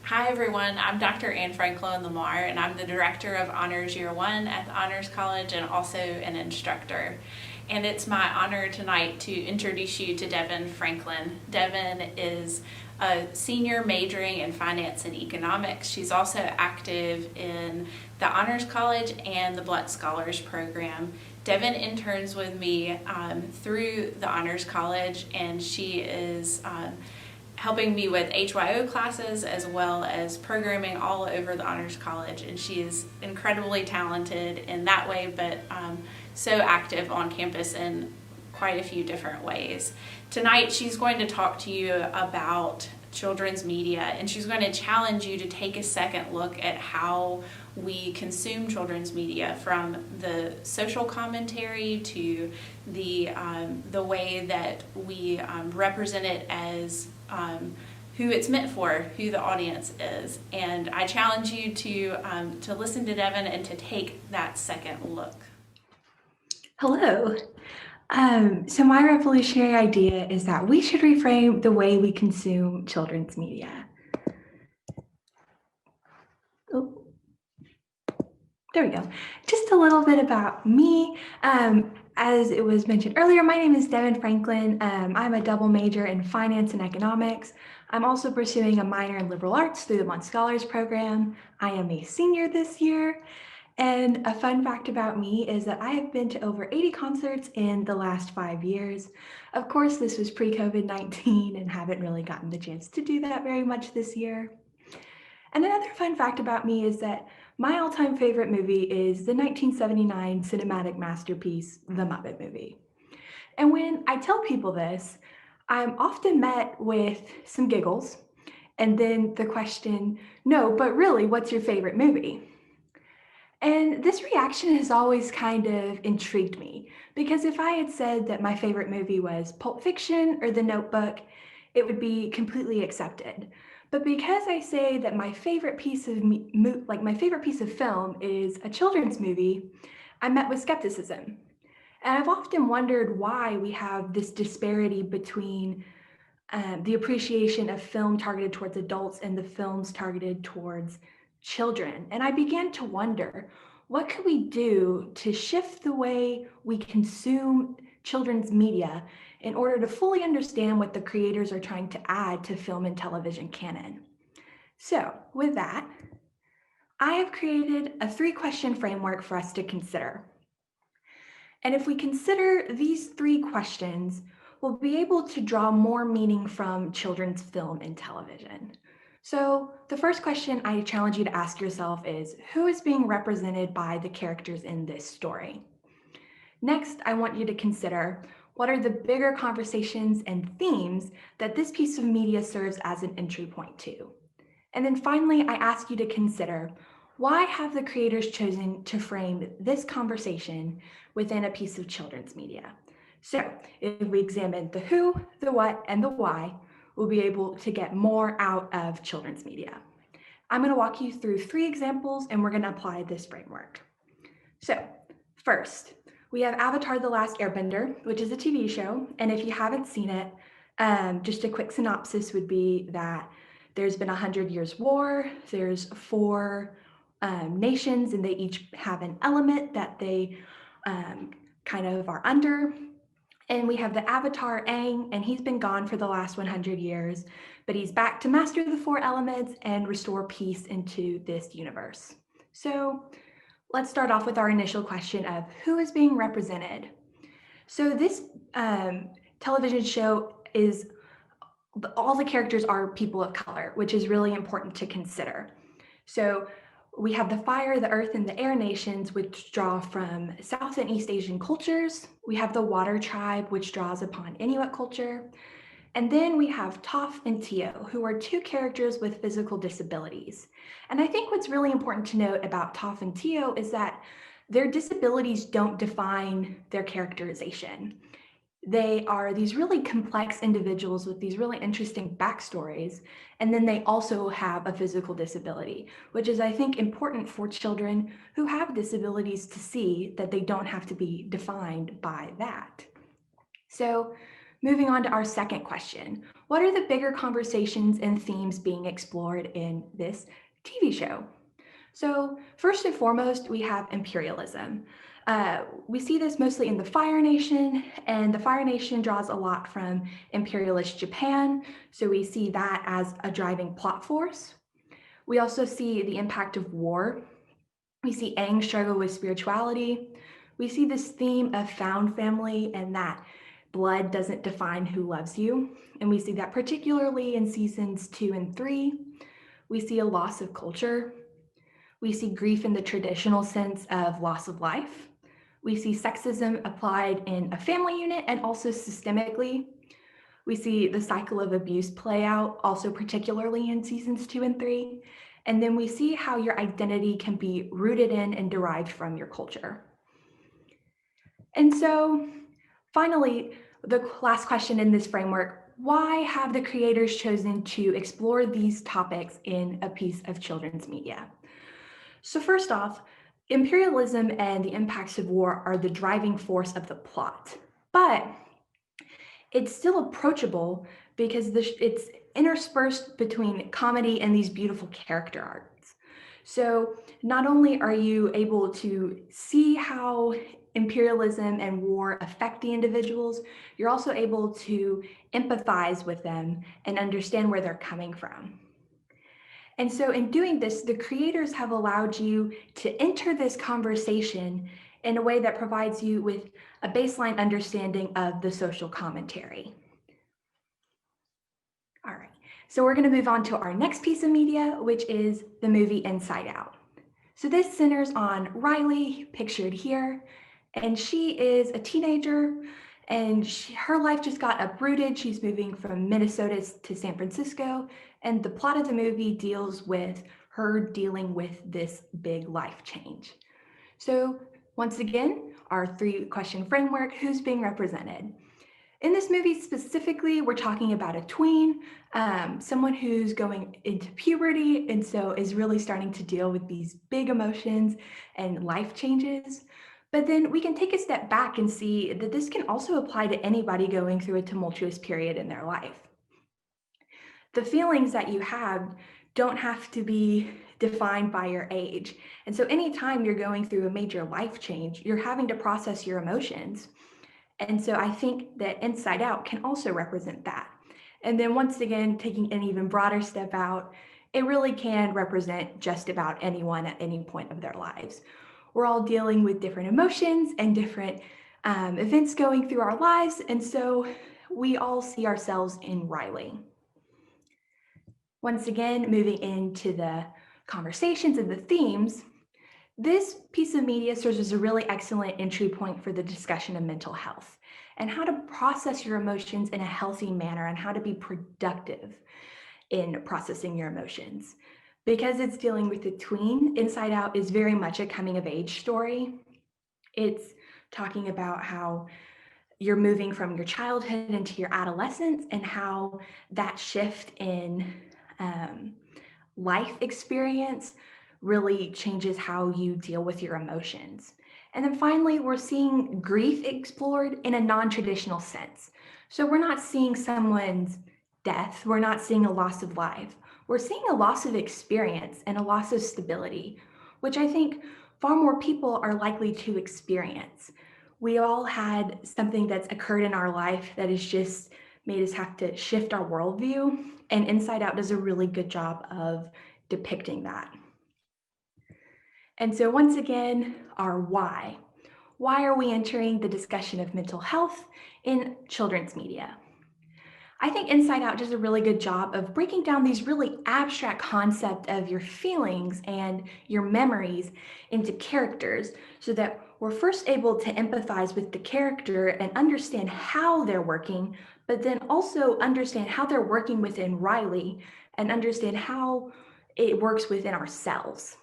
Hi everyone, I'm Dr. Anne Franklin Lamar and I'm the Director of Honors Year 1 at the Honors College and also an instructor. And it's my honor tonight to introduce you to Devin Franklin. Devin is a senior majoring in finance and economics. She's also active in the Honors College and the Blunt Scholars Program. Devin interns with me through the Honors College, and she is helping me with HYO classes as well as programming all over the Honors College. And she is incredibly talented in that way, but so active on campus in quite a few different ways. Tonight, she's going to talk to you about children's media, and she's going to challenge you to take a second look at how we consume children's media, from the social commentary to the way that we represent it as who it's meant for, who the audience is. And I challenge you to listen to Devin and to take that second look. Hello. So my revolutionary idea is that we should reframe the way we consume children's media. Oh, there we go. Just a little bit about me. As it was mentioned earlier, my name is Devin Franklin. I'm a double major in finance and economics. I'm also pursuing a minor in liberal arts through the Blunt Scholars Program. I am a senior this year. And a fun fact about me is that I have been to over 80 concerts in the last 5 years. Of course, this was pre-COVID-19 and haven't really gotten the chance to do that very much this year. And another fun fact about me is that my all-time favorite movie is the 1979 cinematic masterpiece, The Muppet Movie. And when I tell people this, I'm often met with some giggles and then the question, no, but really, what's your favorite movie? And this reaction has always kind of intrigued me, because if I had said that my favorite movie was Pulp Fiction or The Notebook, it would be completely accepted. But because I say that my favorite piece of my favorite piece of film is a children's movie, I'm met with skepticism. And I've often wondered why we have this disparity between the appreciation of film targeted towards adults and the films targeted towards children. And I began to wonder, what could we do to shift the way we consume children's media in order to fully understand what the creators are trying to add to film and television canon? So with that, I have created a 3-question framework for us to consider. And if we consider these 3 questions, we'll be able to draw more meaning from children's film and television. So the first question I challenge you to ask yourself is, who is being represented by the characters in this story? Next, I want you to consider, what are the bigger conversations and themes that this piece of media serves as an entry point to? And then finally, I ask you to consider, why have the creators chosen to frame this conversation within a piece of children's media? So if we examine the who, the what, and the why, we'll be able to get more out of children's media. I'm going to walk you through 3 examples, and we're going to apply this framework. So first, we have Avatar: The Last Airbender, which is a TV show. And if you haven't seen it, just a quick synopsis would be that there's been 100 years war. There's 4 nations, and they each have an element that they kind of are under. And we have the Avatar Aang, and he's been gone for the last 100 years, but he's back to master the 4 elements and restore peace into this universe. So let's start off with our initial question of who is being represented. So this television show is, all the characters are people of color, which is really important to consider. So we have the fire, the earth, and the air nations, which draw from South and East Asian cultures. We have the water tribe, which draws upon Inuit culture. And then we have Toph and Tio, who are 2 characters with physical disabilities. And I think what's really important to note about Toph and Tio is that their disabilities don't define their characterization. They are these really complex individuals with these really interesting backstories, and then they also have a physical disability, which is, I think, important for children who have disabilities to see that they don't have to be defined by that. So moving on to our second question, what are the bigger conversations and themes being explored in this TV show? So first and foremost, we have imperialism. We see this mostly in the Fire Nation, and the Fire Nation draws a lot from imperialist Japan. So we see that as a driving plot force. We also see the impact of war. We see Aang's struggle with spirituality. We see this theme of found family and that blood doesn't define who loves you. And we see that particularly in seasons 2 and 3. We see a loss of culture. We see grief in the traditional sense of loss of life. We see sexism applied in a family unit and also systemically. We see the cycle of abuse play out, also particularly in seasons 2 and 3. And then we see how your identity can be rooted in and derived from your culture. And so finally, the last question in this framework, why have the creators chosen to explore these topics in a piece of children's media? So first off, imperialism and the impacts of war are the driving force of the plot, but it's still approachable because it's interspersed between comedy and these beautiful character arcs. So not only are you able to see how imperialism and war affect the individuals, you're also able to empathize with them and understand where they're coming from. And so in doing this, the creators have allowed you to enter this conversation in a way that provides you with a baseline understanding of the social commentary. All right, so we're going to move on to our next piece of media, which is the movie Inside Out. So this centers on Riley, pictured here, and she is a teenager and her life just got uprooted. She's moving from Minnesota to San Francisco, and the plot of the movie deals with her dealing with this big life change. So once again, our 3-question framework, who's being represented? In this movie specifically, we're talking about a tween, someone who's going into puberty and so is really starting to deal with these big emotions and life changes. But then we can take a step back and see that this can also apply to anybody going through a tumultuous period in their life. The feelings that you have don't have to be defined by your age. And so anytime you're going through a major life change, you're having to process your emotions. And so I think that Inside Out can also represent that. And then once again, taking an even broader step out, it really can represent just about anyone at any point of their lives. We're all dealing with different emotions and different events going through our lives. And so we all see ourselves in Riley. Once again, moving into the conversations and the themes, this piece of media serves as a really excellent entry point for the discussion of mental health and how to process your emotions in a healthy manner and how to be productive in processing your emotions. Because it's dealing with the tween, Inside Out is very much a coming of age story. It's talking about how you're moving from your childhood into your adolescence and how that shift in life experience really changes how you deal with your emotions. And then finally, we're seeing grief explored in a non-traditional sense. So we're not seeing someone's death, we're not seeing a loss of life. We're seeing a loss of experience and a loss of stability, which I think far more people are likely to experience. We all had something that's occurred in our life that has just made us have to shift our worldview, and Inside Out does a really good job of depicting that. And so once again, our why. Why are we entering the discussion of mental health in children's media? I think Inside Out does a really good job of breaking down these really abstract concepts of your feelings and your memories into characters so that we're first able to empathize with the character and understand how they're working, but then also understand how they're working within Riley and understand how it works within ourselves.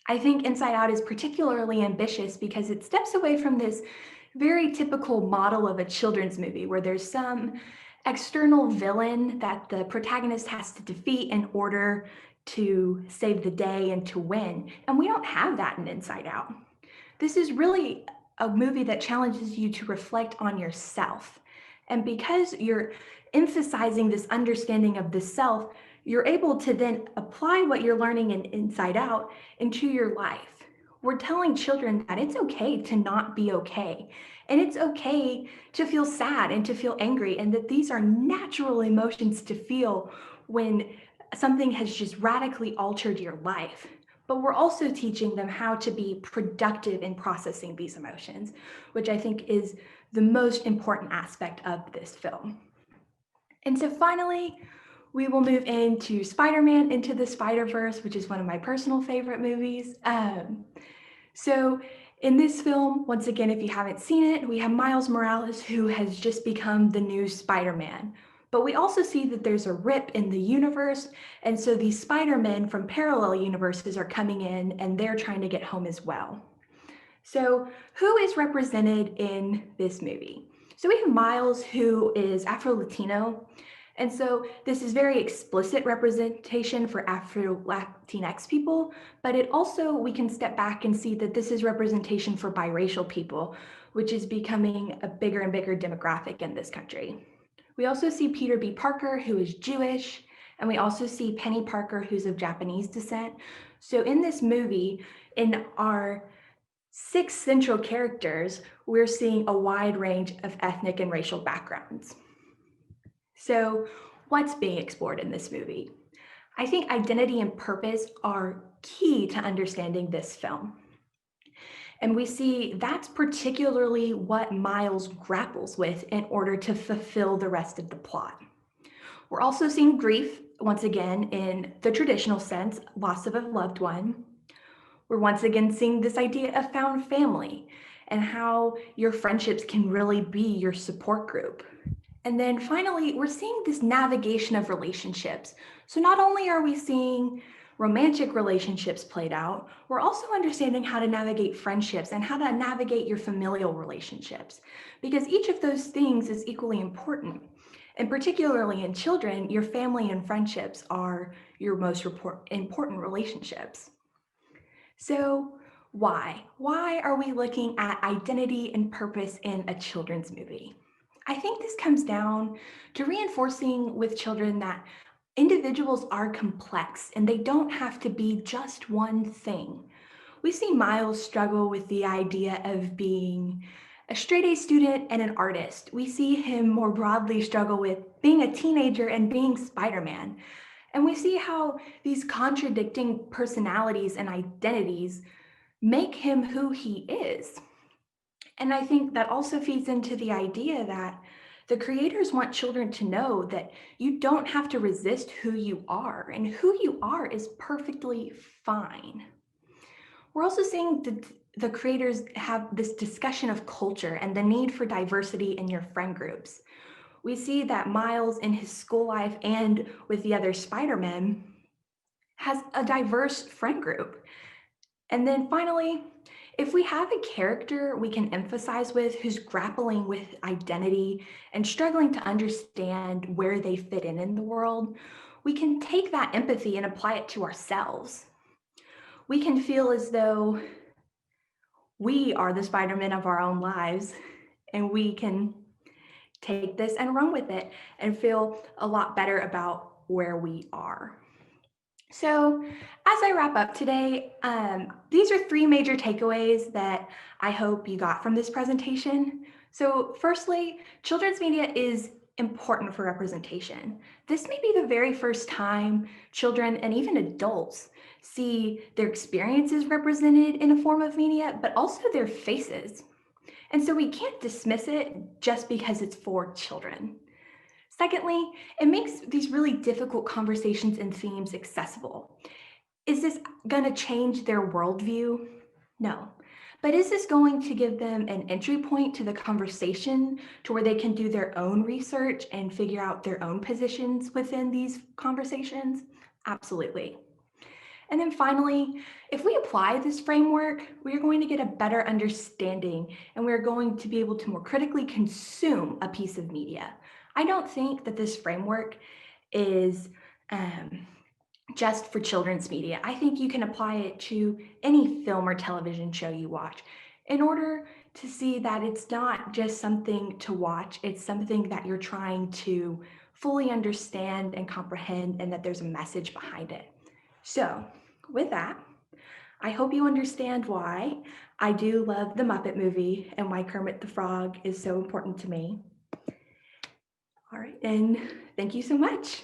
I think Inside Out is particularly ambitious because it steps away from this very typical model of a children's movie where there's some external villain that the protagonist has to defeat in order to save the day and to win. And we don't have that in Inside Out. This is really a movie that challenges you to reflect on yourself And because you're emphasizing this understanding of the self, you're able to then apply what you're learning in Inside Out into your life. We're telling children that it's okay to not be okay. And it's okay to feel sad and to feel angry, and that these are natural emotions to feel when something has just radically altered your life. But we're also teaching them how to be productive in processing these emotions, which I think is the most important aspect of this film. And so finally, we will move into Spider-Man Into the Spider-Verse, which is one of my personal favorite movies. So in this film, once again, if you haven't seen it, we have Miles Morales, who has just become the new Spider-Man. But we also see that there's a rip in the universe, and so these Spider-Men from parallel universes are coming in, and they're trying to get home as well. So who is represented in this movie? So we have Miles, who is Afro-Latino. And so this is very explicit representation for Afro-Latinx people, but it also, we can step back and see that this is representation for biracial people, which is becoming a bigger and bigger demographic in this country. We also see Peter B. Parker, who is Jewish, and we also see Penny Parker, who's of Japanese descent. So in this movie, in our 6 central characters, we're seeing a wide range of ethnic and racial backgrounds. So, what's being explored in this movie? I think identity and purpose are key to understanding this film. And we see that's particularly what Miles grapples with in order to fulfill the rest of the plot. We're also seeing grief, once again, in the traditional sense, loss of a loved one. We're once again seeing this idea of found family and how your friendships can really be your support group. And then finally, we're seeing this navigation of relationships. So not only are we seeing romantic relationships played out, we're also understanding how to navigate friendships and how to navigate your familial relationships, because each of those things is equally important. And particularly in children, your family and friendships are your most important relationships. So why? Why are we looking at identity and purpose in a children's movie? I think this comes down to reinforcing with children that individuals are complex and they don't have to be just one thing. We see Miles struggle with the idea of being a straight A student and an artist. We see him more broadly struggle with being a teenager and being Spider-Man. And we see how these contradicting personalities and identities make him who he is. And I think that also feeds into the idea that the creators want children to know that you don't have to resist who you are, and who you are is perfectly fine. We're also seeing the creators have this discussion of culture and the need for diversity in your friend groups. We see that Miles in his school life and with the other Spider-Men has a diverse friend group. And then finally, if we have a character we can emphasize with who's grappling with identity and struggling to understand where they fit in the world, we can take that empathy and apply it to ourselves. We can feel as though we are the Spider-Man of our own lives, and we can take this and run with it and feel a lot better about where we are. So, as I wrap up today, these are 3 major takeaways that I hope you got from this presentation. So, firstly, children's media is important for representation. This may be the very first time children and even adults see their experiences represented in a form of media, but also their faces. And so we can't dismiss it just because it's for children. Secondly, it makes these really difficult conversations and themes accessible. Is this going to change their worldview? No. But is this going to give them an entry point to the conversation to where they can do their own research and figure out their own positions within these conversations? Absolutely. And then finally, if we apply this framework, we are going to get a better understanding and we're going to be able to more critically consume a piece of media. I don't think that this framework is just for children's media. I think you can apply it to any film or television show you watch. in order to see that it's not just something to watch, it's something that you're trying to fully understand and comprehend, and that there's a message behind it. So, with that, I hope you understand why I do love the Muppet movie and why Kermit the Frog is so important to me. All right, and thank you so much.